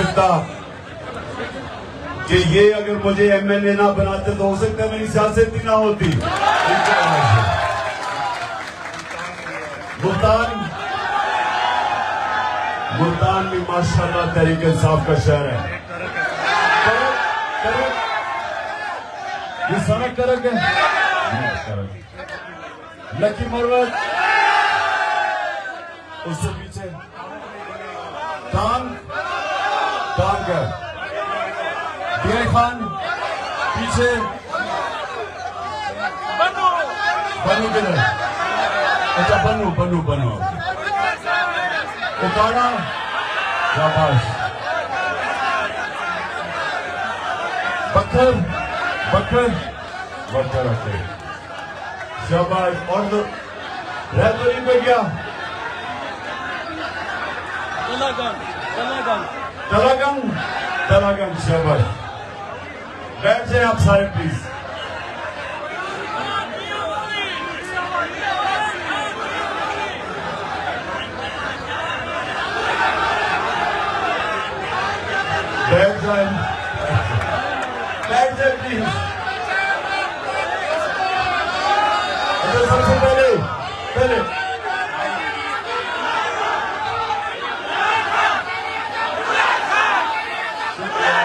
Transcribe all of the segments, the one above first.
سکتا کہ یہ اگر مجھے ایم ایل اے نہ بناتے تو ہو سکتا ہے میری سیاست ہی نہ ہوتی. ملتان بھی ماشاءاللہ تحریک انصاف کا شہر ہے. یہ سڑک کرک ہے لکی مروت اس سے پیچھے ٹانگ ہے ڈی آئی خان پیچھے بنو کدھر اچھا بنو اکاڑا شاباش بکر شاباش اور رہبری پہ گیا تلاگن شاباش. بیٹھ جائیں آپ سارے پلیز. بیٹھ جائیں پلیز. سب سے پہلے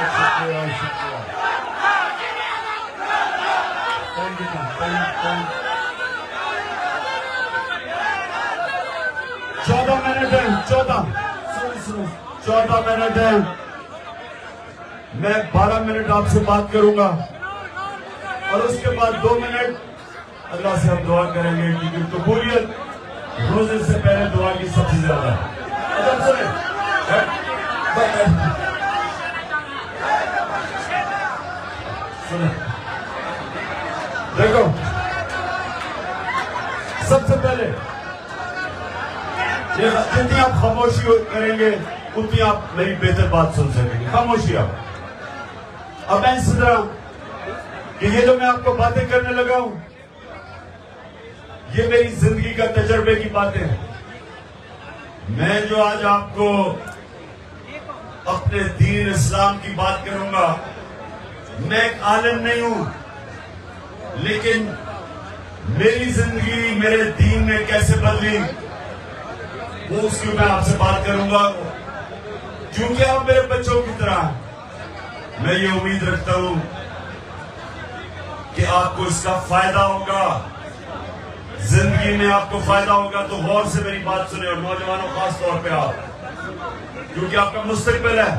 شکریہ 14 منٹ ہیں. میں 12 منٹ آپ سے بات کروں گا اور اس کے بعد 2 منٹ اللہ سے ہم دعا کریں گے کیونکہ قبولیت روزے سے پہلے دعا کی سب سے زیادہ ہے. دیکھو سب سے پہلے جتنی آپ خاموشی کریں گے اتنی آپ میری بہتر بات سن سکیں گے. خاموشی آپ. اب میں اس طرح کہ یہ جو میں آپ کو باتیں کرنے لگا ہوں یہ میری زندگی کا تجربے کی باتیں ہیں. میں جو آج آپ کو اپنے دین اسلام کی بات کروں گا میں ایک عالم نہیں ہوں لیکن میری زندگی میرے دین میں کیسے بدلی وہ اس کی میں آپ سے بات کروں گا. کیونکہ آپ میرے بچوں کی طرح میں یہ امید رکھتا ہوں کہ آپ کو اس کا فائدہ ہوگا. زندگی میں آپ کو فائدہ ہوگا تو غور سے میری بات سنیں اور نوجوانوں خاص طور پہ آپ کیونکہ آپ کا مستقبل ہے.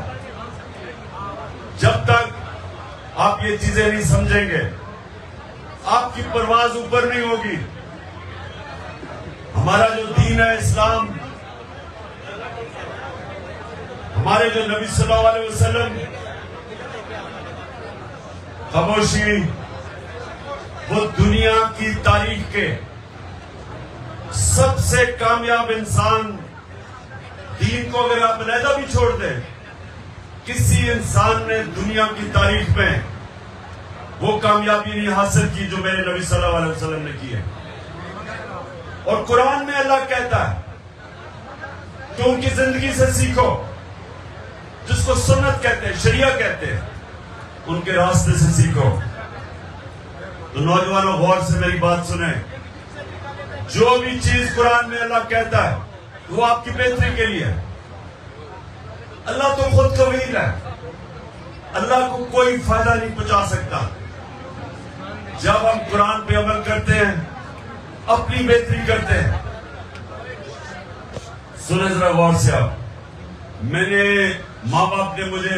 جب تک آپ یہ چیزیں نہیں سمجھیں گے آپ کی پرواز اوپر نہیں ہوگی. ہمارا جو دین ہے اسلام ہمارے جو نبی صلی اللہ علیہ وسلم خاموشی وہ دنیا کی تاریخ کے سب سے کامیاب انسان دین کو اگر آپ علیحدہ بھی چھوڑ دیں کسی انسان نے دنیا کی تاریخ میں وہ کامیابی نہیں حاصل کی جو میرے نبی صلی اللہ علیہ وسلم نے کی ہے. اور قرآن میں اللہ کہتا ہے کہ ان کی زندگی سے سیکھو جس کو سنت کہتے ہیں شریعہ کہتے ہیں ان کے راستے سے سیکھو. تو نوجوانوں غور سے میری بات سنیں. جو بھی چیز قرآن میں اللہ کہتا ہے وہ آپ کی بہتری کے لیے ہے. اللہ تو خود قویل ہے. اللہ کو کوئی فائدہ نہیں پہنچا سکتا. جب ہم قرآن پہ عمل کرتے ہیں اپنی بہتری کرتے ہیں. سنیں ذرا غور سے آپ. میں نے ماں باپ نے مجھے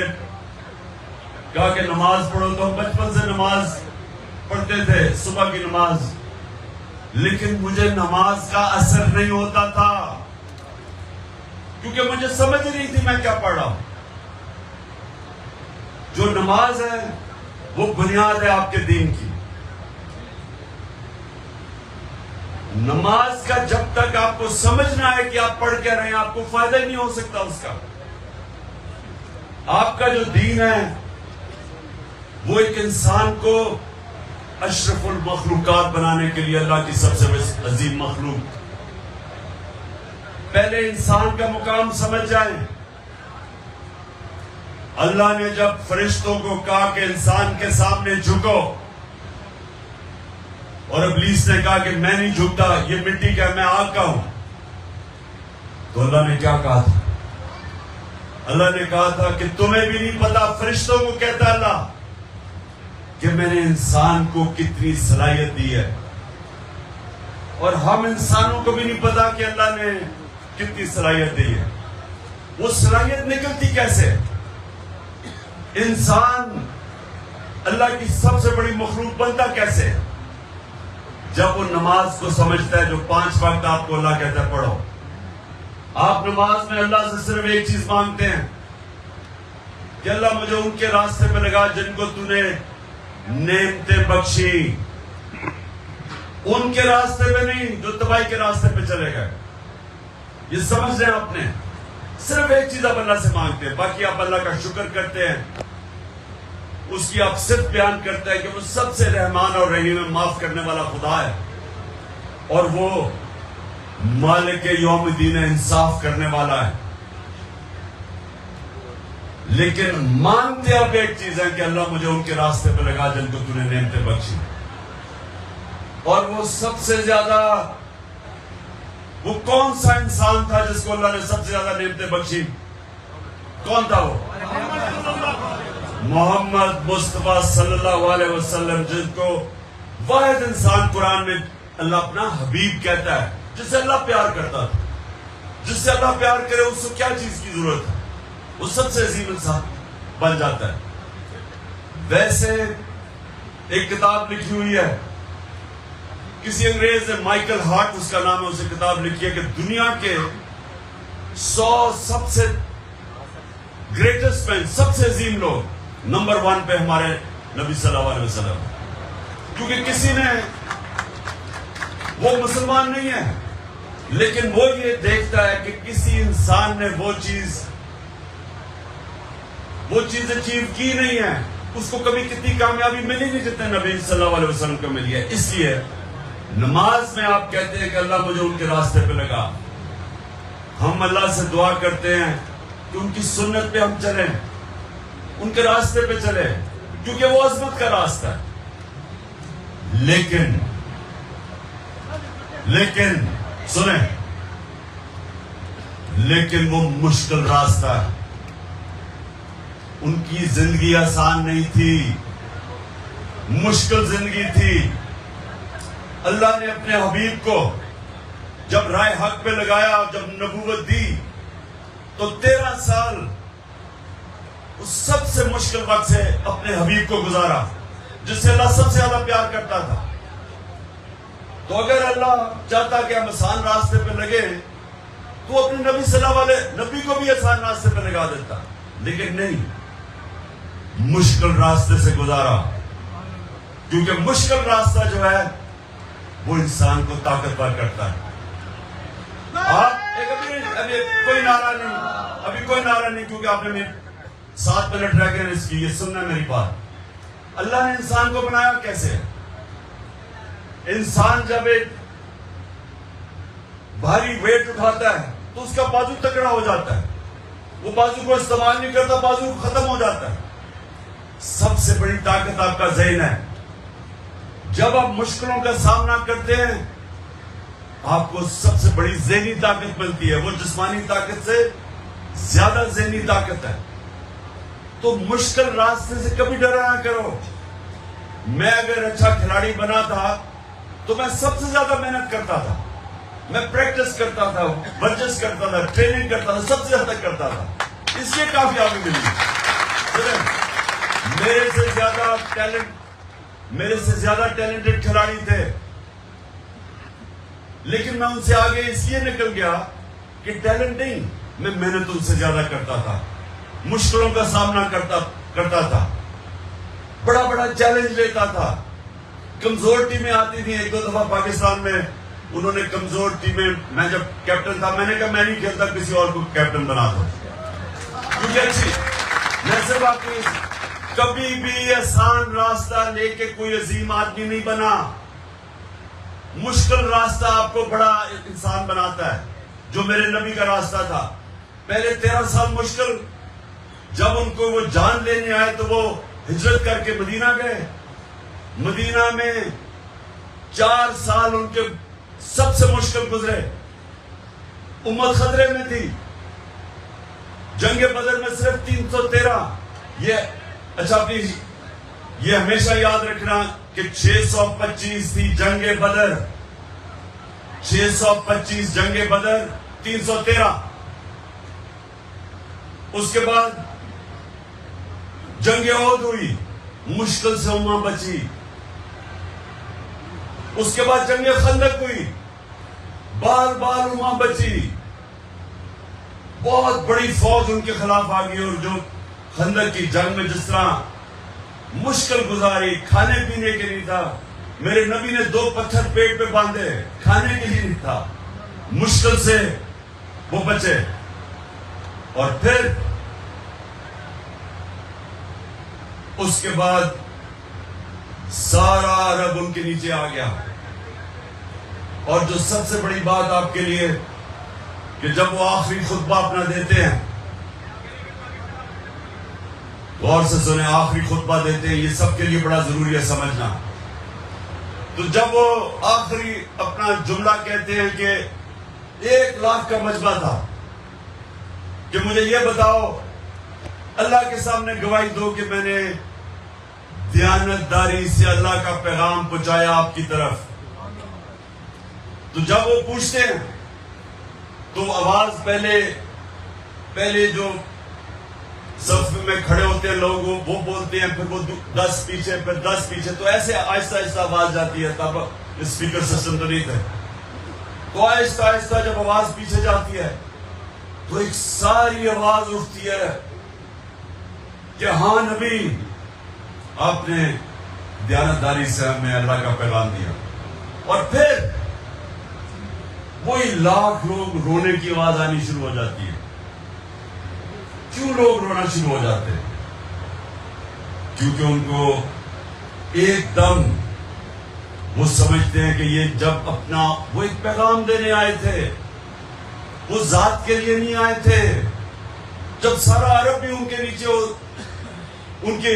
کہا کہ نماز پڑھو تو ہم بچپن سے نماز پڑھتے تھے صبح کی نماز لیکن مجھے نماز کا اثر نہیں ہوتا تھا کیونکہ مجھے سمجھ نہیں تھی میں کیا پڑھ رہا ہوں. جو نماز ہے وہ بنیاد ہے آپ کے دین کی. نماز کا جب تک آپ کو سمجھنا ہے کہ آپ پڑھ کیا رہے ہیں آپ کو فائدہ ہی نہیں ہو سکتا اس کا. آپ کا جو دین ہے وہ ایک انسان کو اشرف المخلوقات بنانے کے لیے اللہ کی سب سے عظیم مخلوق. پہلے انسان کا مقام سمجھ جائیں. اللہ نے جب فرشتوں کو کہا کہ انسان کے سامنے جھکو، اور ابلیس نے کہا کہ میں نہیں جھکتا، یہ مٹی کا میں آگ کا ہوں، تو اللہ نے کیا کہا تھا؟ اللہ نے کہا تھا کہ تمہیں بھی نہیں پتا، فرشتوں کو کہتا اللہ کہ میں نے انسان کو کتنی صلاحیت دی ہے، اور ہم انسانوں کو بھی نہیں پتا کہ اللہ نے کتنی صلاحیت دی ہے۔ وہ صلاحیت نکلتی کیسے؟ انسان اللہ کی سب سے بڑی مخلوق بنتا کیسے؟ جب وہ نماز کو سمجھتا ہے، جو 5 وقت آپ کو اللہ کہتا ہے پڑھو۔ آپ نماز میں اللہ سے صرف ایک چیز مانگتے ہیں کہ اللہ مجھے ان کے راستے پہ لگا جن کو تو نے نعمتیں بخشی، ان کے راستے پہ نہیں جو تباہی کے راستے پہ چلے گئے۔ یہ سمجھ لیں آپ نے، صرف ایک چیز آپ اللہ سے مانگتے ہیں، باقی آپ اللہ کا شکر کرتے ہیں، اس کی آپ صرف بیان کرتے ہیں کہ وہ سب سے رحمان اور رحیم، معاف کرنے والا خدا ہے، اور وہ مالک یوم الدین انصاف کرنے والا ہے۔ لیکن مانتے آپ ایک چیز ہے کہ اللہ مجھے ان کے راستے پہ لگا جن کو تو نے نعمتیں بخشی، اور وہ سب سے زیادہ، وہ کون سا انسان تھا جس کو اللہ نے سب سے زیادہ نعمتیں بخشی؟ کون تھا وہ؟ محمد مصطفیٰ صلی اللہ علیہ وسلم، جن کو واحد انسان قرآن میں اللہ اپنا حبیب کہتا ہے، جس سے اللہ پیار کرتا تھا۔ جس سے اللہ پیار کرے اس کو کیا چیز کی ضرورت ہے؟ وہ سب سے عظیم انسان بن جاتا ہے۔ ویسے ایک کتاب لکھی ہوئی ہے، کسی انگریز نے، مائیکل ہارٹ اس کا نام ہے، اسے کتاب لکھی ہے کہ دنیا کے 100 سب سے گریٹسٹ مین، سب سے عظیم لوگ، نمبر 1 پہ ہمارے نبی صلی اللہ علیہ وسلم، کیونکہ کسی نے، وہ مسلمان نہیں ہے لیکن وہ یہ دیکھتا ہے کہ کسی انسان نے وہ چیز اچیو کی نہیں ہے، اس کو کبھی کتنی کامیابی ملی نہیں جتنے نبی صلی اللہ علیہ وسلم کو ملی ہے۔ اس لیے نماز میں آپ کہتے ہیں کہ اللہ مجھے ان کے راستے پہ لگا، ہم اللہ سے دعا کرتے ہیں کہ ان کی سنت پہ ہم چلیں، ان کے راستے پہ چلیں، کیونکہ وہ عظمت کا راستہ ہے۔ لیکن سنیں، لیکن وہ مشکل راستہ ہے، ان کی زندگی آسان نہیں تھی، مشکل زندگی تھی۔ اللہ نے اپنے حبیب کو جب رائے حق پہ لگایا، جب نبوت دی، تو 13 سال اس سب سے مشکل وقت سے اپنے حبیب کو گزارا، جس سے اللہ سب سے زیادہ پیار کرتا تھا۔ تو اگر اللہ چاہتا کہ ہم آسان راستے پہ لگے تو اپنے نبی صلی اللہ علیہ نبی کو بھی آسان راستے پہ لگا دیتا، لیکن نہیں، مشکل راستے سے گزارا، کیونکہ مشکل راستہ جو ہے وہ انسان کو طاقتور کرتا ہے۔ ابھی کوئی نعرہ نہیں، کیونکہ آپ نے 7 منٹ رہ گئے اس کی، یہ سننا میری بات۔ اللہ نے انسان کو بنایا کیسے؟ انسان جب ایک بھاری ویٹ اٹھاتا ہے تو اس کا بازو تکڑا ہو جاتا ہے، وہ بازو کو استعمال نہیں کرتا، بازو ختم ہو جاتا ہے۔ سب سے بڑی طاقت آپ کا ذہن ہے۔ جب آپ مشکلوں کا سامنا کرتے ہیں، آپ کو سب سے بڑی ذہنی طاقت ملتی ہے، وہ جسمانی طاقت سے زیادہ ذہنی طاقت ہے۔ تو مشکل راستے سے کبھی ڈرا نہ کرو۔ میں اگر اچھا کھلاڑی بنا تھا تو میں سب سے زیادہ محنت کرتا تھا، میں پریکٹس کرتا تھا، ورزش کرتا تھا، ٹریننگ کرتا تھا، سب سے زیادہ کرتا تھا، اس لیے کامیابی ملی۔ میرے سے زیادہ ٹیلنٹڈ کھلاڑی تھے، لیکن میں ان سے آگے اس لیے نکل گیا کہ ٹیلنٹ نہیں، میں محنت ان سے زیادہ کرتا تھا، مشکلوں کا سامنا کرتا تھا، بڑا بڑا چیلنج لیتا تھا۔ کمزور ٹیمیں آتی تھیں، 1-2 دفعہ پاکستان میں انہوں نے کمزور ٹیمیں، میں جب کیپٹن تھا میں نے کہا میں نہیں کھیلتا، کسی اور کو کیپٹن بنا دو، کیونکہ اچھی میں سے بات نہیں۔ کبھی بھی آسان راستہ لے کے کوئی عظیم آدمی نہیں بنا، مشکل راستہ آپ کو بڑا انسان بناتا ہے، جو میرے نبی کا راستہ تھا۔ پہلے 13 سال مشکل، جب ان کو وہ جان لینے آئے تو وہ ہجرت کر کے مدینہ گئے. مدینہ میں 4 سال ان کے سب سے مشکل گزرے. امت خطرے میں تھی. جنگ بدر میں صرف 313. یہ ہمیشہ یاد رکھنا کہ 625 تھی جنگ بدر. 625 جنگ بدر، 313. اس کے بعد جنگ احد ہوئی، مشکل سے امت بچی. اس کے بعد جنگ خندق ہوئی، بار بار امت بچی. بہت بڑی فوج ان کے خلاف آ گئی، اور جو خندق کی جنگ میں جس طرح مشکل گزاری، کھانے پینے کے نہیں تھا. میرے نبی نے 2 پتھر پیٹ پہ باندھے، کھانے کے لیے نہیں تھا. مشکل سے وہ بچے. اور پھر اس کے بعد سارا عرب ان کے نیچے آ گیا. اور جو سب سے بڑی بات آپ کے لیے کہ جب وہ آخری خطبہ اپنا دیتے ہیں، غور سے سنیں، آخری خطبہ دیتے ہیں، یہ سب کے لیے بڑا ضروری ہے سمجھنا. تو جب وہ آخری اپنا جملہ کہتے ہیں کہ 1 لاکھ کا مجمع تھا کہ مجھے یہ بتاؤ، اللہ کے سامنے گواہی دو کہ میں نے دیانتداری سے اللہ کا پیغام پہنچایا آپ کی طرف. تو جب وہ پوچھتے ہیں تو آواز پہلے جو صف میں کھڑے ہوتے ہیں لوگ وہ بولتے ہیں، پھر وہ 10 پیچھے، پھر 10 پیچھے، تو ایسے آہستہ آہستہ آواز جاتی ہے. تب اسپیکر سسٹم تو نہیں تھا. تو آہستہ آہستہ جب آواز پیچھے جاتی ہے تو ایک ساری آواز اٹھتی ہے کہ ہاں نبی، آپ نے دیانتداری سے ہمیں اللہ کا پیغام دیا. اور پھر وہی لاکھ لوگ رونے کی آواز آنی شروع ہو جاتی ہے. کیوں لوگ رونا شروع ہو جاتے ہیں؟ کیونکہ ان کو ایک دم وہ سمجھتے ہیں کہ یہ جب وہ ایک پیغام دینے آئے تھے، وہ ذات کے لیے نہیں آئے تھے. جب سارا عرب بھی ان کے نیچے ان کی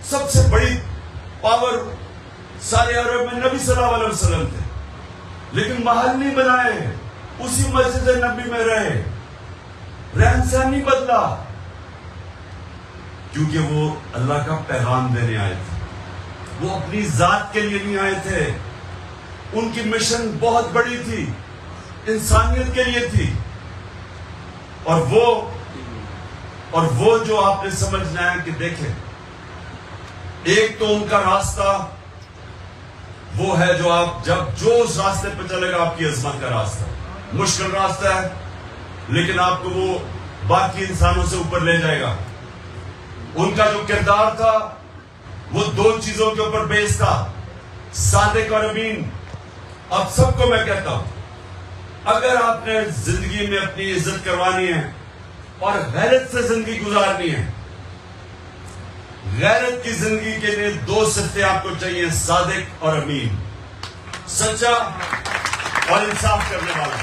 سب سے بڑی پاور سارے عرب میں نبی صلی اللہ علیہ وسلم تھے، لیکن محل نہیں بنائے، اسی مسجد نبی میں رہے، رہن سہن نہیں بدلا، کیونکہ وہ اللہ کا پیغام دینے آئے تھے. وہ اپنی ذات کے لیے نہیں آئے تھے. ان کی مشن بہت بڑی تھی، انسانیت کے لیے تھی. اور وہ جو آپ نے سمجھنا ہے کہ دیکھیں، ایک تو ان کا راستہ وہ ہے جو اس راستے پہ چلے گا آپ کی عظمت کا راستہ. مشکل راستہ ہے لیکن آپ کو وہ باقی انسانوں سے اوپر لے جائے گا. ان کا جو کردار تھا وہ 2 چیزوں کے اوپر بیس تھا، صادق اور امین. اب سب کو میں کہتا ہوں، اگر آپ نے زندگی میں اپنی عزت کروانی ہے اور غیرت سے زندگی گزارنی ہے، غیرت کی زندگی کے لیے 2 صفتیں آپ کو چاہیے، صادق اور امین، سچا اور انصاف کرنے والا.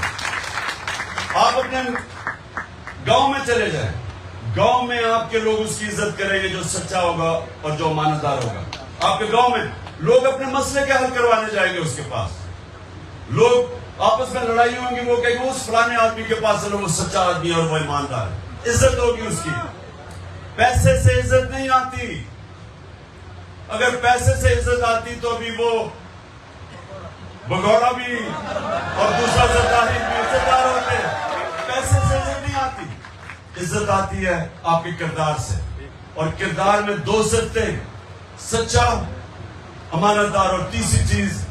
آپ اپنے گاؤں میں چلے جائیں، گاؤں میں آپ کے لوگ اس کی عزت کریں گے جو سچا ہوگا اور جو امانت دار ہوگا. آپ کے گاؤں میں لوگ اپنے مسئلے کے حل کروانے جائیں گے اس کے پاس. لوگ آپس میں لڑائی ہوں گی، وہ کہیں گے اس فلانے آدمی کے پاس چلو، وہ سچا آدمی اور وہ ایماندار ہے. عزت ہوگی اس کی. پیسے سے عزت نہیں آتی. اگر پیسے سے عزت آتی تو ابھی وہ بگوڑا بھی اور دوسرا زرداری بھی عزتدار ہوتے. پیسے سے عزت نہیں آتی. عزت آتی ہے آپ کے کردار سے، اور کردار میں 2 صفتیں، سچا، امانت دار، اور تیسری چیز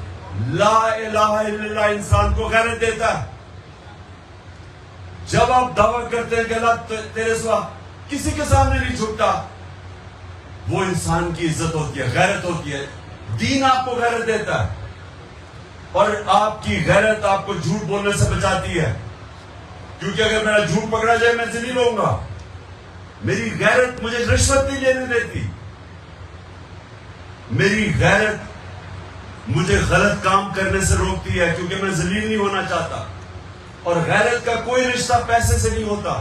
لا الہ الا اللہ انسان کو غیرت دیتا ہے. جب آپ دعویٰ کرتے ہیں کہ اللہ تیرے سوا کسی کے سامنے نہیں جھکتا، وہ انسان کی عزت ہوتی ہے، غیرت ہوتی ہے. دین آپ کو غیرت دیتا ہے، اور آپ کی غیرت آپ کو جھوٹ بولنے سے بچاتی ہے. کیونکہ اگر میرا جھوٹ پکڑا جائے میں ذلیل ہوں گا. میری غیرت مجھے رشوت نہیں لینے دیتی. میری غیرت مجھے غلط کام کرنے سے روکتی ہے، کیونکہ میں ذلیل نہیں ہونا چاہتا. اور غیرت کا کوئی رشتہ پیسے سے نہیں ہوتا.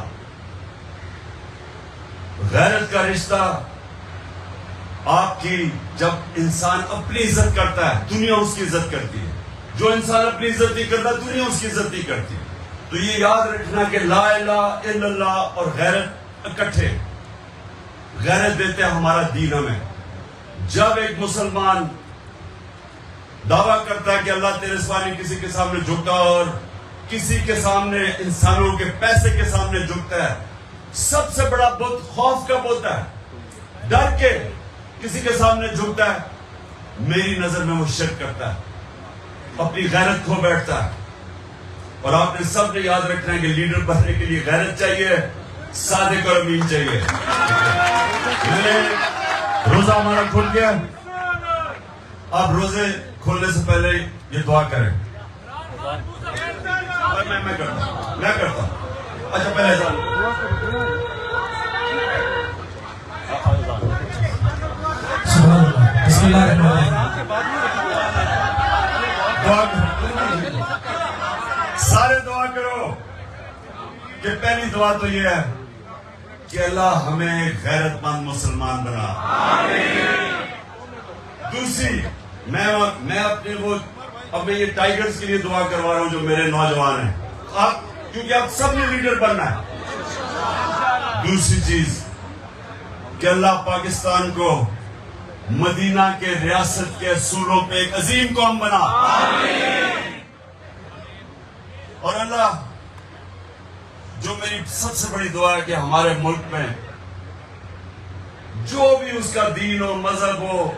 غیرت کا رشتہ آپ کی، جب انسان اپنی عزت کرتا ہے دنیا اس کی عزت کرتی ہے، جو انسان اپنی عزت نہیں کرتا دنیا اس کی عزت نہیں کرتی. تو یہ یاد رکھنا کہ لا الہ الا اللہ اور غیرت اکٹھے غیرت دیتے ہیں ہمارا دین ہمیں. جب ایک مسلمان دعویٰ کرتا ہے کہ اللہ تیرے سوا نہیں کسی کے سامنے جھکتا اور کسی کے سامنے انسانوں کے پیسے کے سامنے جھکتا ہے، سب سے بڑا بت خوف کا بت ہے، ڈر کے کسی کے سامنے جھکتا ہے، میری نظر میں وہ شرک کرتا ہے، اپنی غیرت کھو بیٹھتا ہے. اور آپ نے سب نے یاد رکھنا ہے کہ لیڈر بننے کے لیے غیرت چاہیے، صادق اور امین چاہیے. روزہ ہمارا کھل گیا، آپ روزے کھولنے سے پہلے یہ دعا کریں. میں کرتا ہوں. اچھا پہلے بسم اللہ الرحمن الرحیم. سارے دعا کرو کہ پہلی دعا تو یہ ہے کہ اللہ ہمیں غیرت مند مسلمان بنا. دوسری میں اپنے وہ اب میں یہ ٹائیگرز کے لیے دعا کروا رہا ہوں جو میرے نوجوان ہیں، آپ کیونکہ آپ سب نے لیڈر بننا ہے. دوسری چیز کہ اللہ پاکستان کو مدینہ کے ریاست کے اصولوں پہ ایک عظیم قوم بنا. اور اللہ جو میری سب سے بڑی دعا ہے کہ ہمارے ملک میں جو بھی اس کا دین و مذہب ہو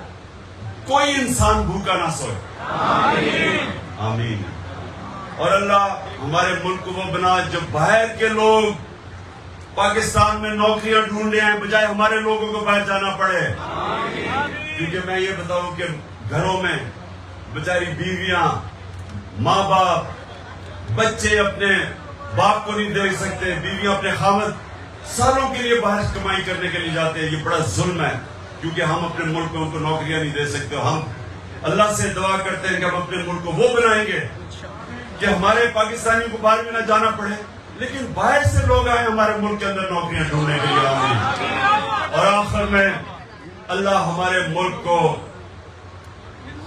کوئی انسان بھوکا نہ سوئے. آمین. اور اللہ ہمارے ملک کو وہ بنا جو باہر کے لوگ پاکستان میں نوکریاں ڈھونڈ رہے ہیں بجائے ہمارے لوگوں کو باہر جانا پڑے. کیونکہ میں یہ بتاؤں کہ گھروں میں بیچاری بیویاں، ماں باپ، بچے اپنے باپ کو نہیں دیکھ سکتے، بیویاں اپنے خاوند سالوں کے لیے باہر کمائی کرنے کے لیے جاتے ہیں. یہ بڑا ظلم ہے کیونکہ ہم اپنے ملک میں ان کو نوکریاں نہیں دے سکتے. ہم اللہ سے دعا کرتے ہیں کہ ہم اپنے ملک کو وہ بنائیں گے کہ ہمارے پاکستانیوں کو باہر بھی نہ جانا پڑے لیکن باہر سے لوگ آئے ہمارے ملک کے اندر نوکریاں ڈھونڈنے کے لیے. آمین. اور آخر میں اللہ ہمارے ملک کو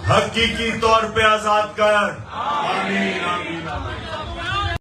حقیقی طور پہ آزاد کر. آمین آمین آمین.